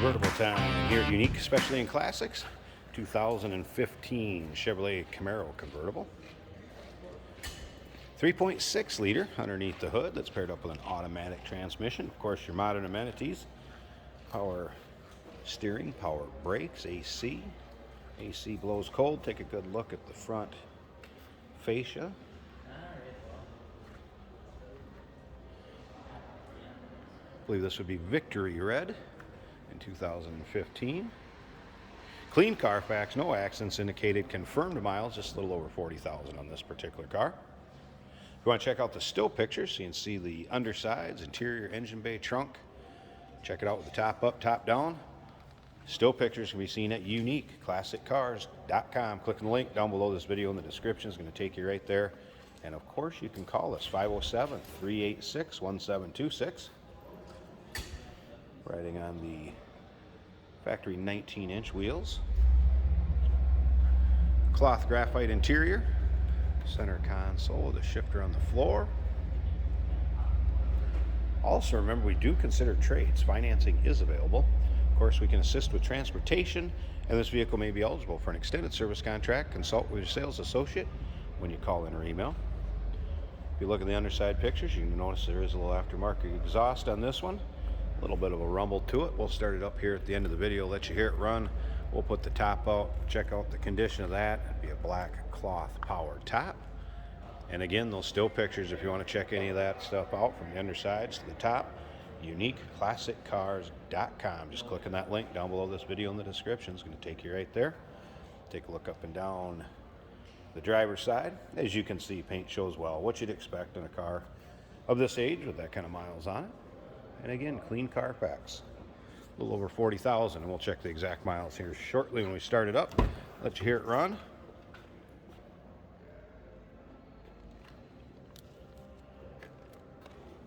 Convertible time here at Unique, especially in classics. 2015 Chevrolet Camaro convertible. 3.6 liter underneath the hood that's paired up with an automatic transmission. Of course, your modern amenities: power steering, power brakes, AC. AC blows cold. Take a good look at the front fascia. I believe this would be Victory Red in 2015. Clean Carfax, no accidents indicated, confirmed miles, just a little over 40,000 on this particular car. If you want to check out the still pictures, so you can see the undersides, interior, engine bay, trunk. Check it out with the top up, top down. Still pictures can be seen at uniqueclassiccars.com. Click on the link down below this video in the description. It's going to take you right there. And of course, you can call us 507-386-1726. Riding on the factory 19-inch wheels. Cloth graphite interior. Center console with a shifter on the floor. Also, remember, we do consider trades. Financing is available. Of course, we can assist with transportation, and this vehicle may be eligible for an extended service contract. Consult with your sales associate when you call in or email. If you look at the underside pictures, you can notice there is a little aftermarket exhaust on this one. A little bit of a rumble to it. We'll start it up here at the end of the video, let you hear it run. We'll put the top out, check out the condition of that. It'd be a black cloth power top. And again, those still pictures, if you want to check any of that stuff out from the undersides to the top, uniqueclassiccars.com. Just click on that link down below this video in the description. It's going to take you right there. Take a look up and down the driver's side. As you can see, paint shows well, what you'd expect in a car of this age with that kind of miles on it. And again, clean Carfax, a little over 40,000, and we'll check the exact miles here shortly when we start it up. Let you hear it run.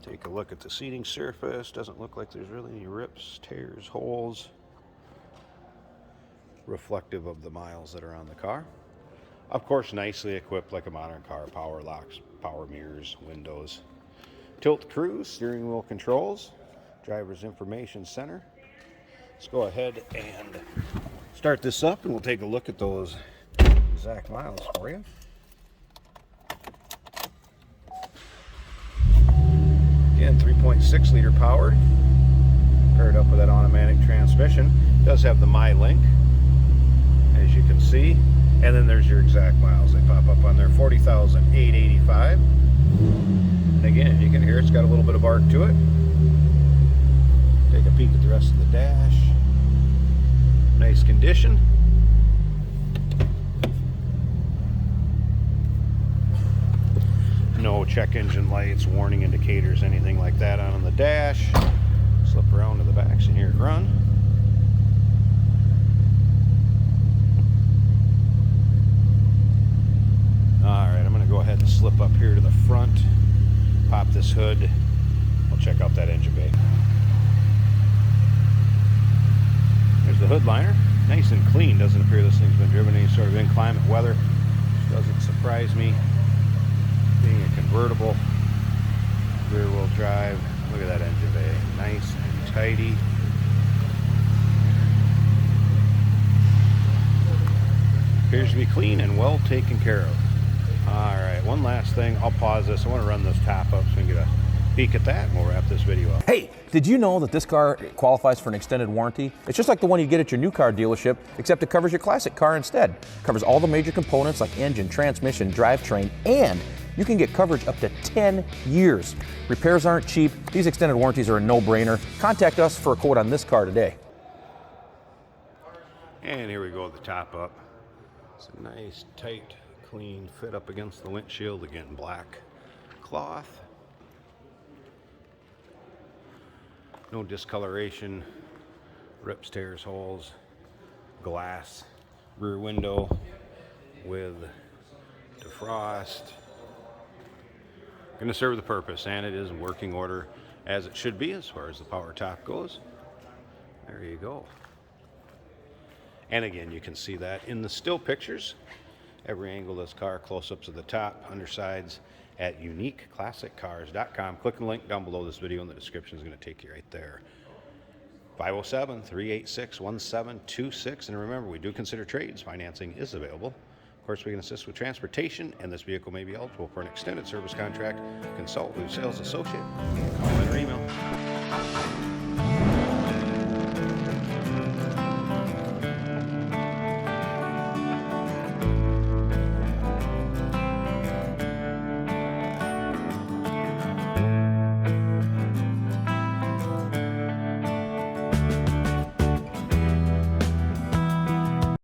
Take a look at the seating surface. Doesn't look like there's really any rips, tears, holes. Reflective of the miles that are on the car. Of course, nicely equipped like a modern car. Power locks, power mirrors, windows. Tilt cruise, steering wheel controls, driver's information center. Let's go ahead and start this up, and we'll take a look at those exact miles for you. Again, 3.6 liter powered, paired up with that automatic transmission. It does have the MyLink, as you can see, and then there's your exact miles. They pop up on there, 40,885. And again, you can hear it's got a little bit of arc to it. Take a peek at the rest of the dash. Nice condition. No check engine lights, warning indicators, anything like that on the dash. Slip around to the back so you hear it run. Alright, I'm going to go ahead and slip up here to the front. Pop this hood. We'll check out that engine bay. There's the hood liner. Nice and clean. Doesn't appear this thing's been driven any sort of inclement weather. Which doesn't surprise me. Being a convertible, rear wheel drive. Look at that engine bay. Nice and tidy. Appears to be clean and well taken care of. Alright, one last thing. I'll pause this. I want to run this top up so we can get a peek at that, and we'll wrap this video up. Hey, did you know that this car qualifies for an extended warranty? It's just like the one you get at your new car dealership, except it covers your classic car instead. It covers all the major components like engine, transmission, drivetrain, and you can get coverage up to 10 years. Repairs aren't cheap. These extended warranties are a no-brainer. Contact us for a quote on this car today. And here we go with the top up. It's a nice, tight, clean fit up against the windshield. Again, black cloth. No discoloration, rips, tears, holes, glass, rear window with defrost. Going to serve the purpose, and it is in working order as it should be as far as the power top goes. There you go. And again, you can see that in the still pictures. Every angle of this car, close-ups of the top, undersides, at uniqueclassiccars.com. Click the link down below this video in the description. Is going to take you right there. 507-386-1726. And remember, we do consider trades. Financing is available. Of course, we can assist with transportation, and this vehicle may be eligible for an extended service contract. Consult with your sales associate. Call in or email.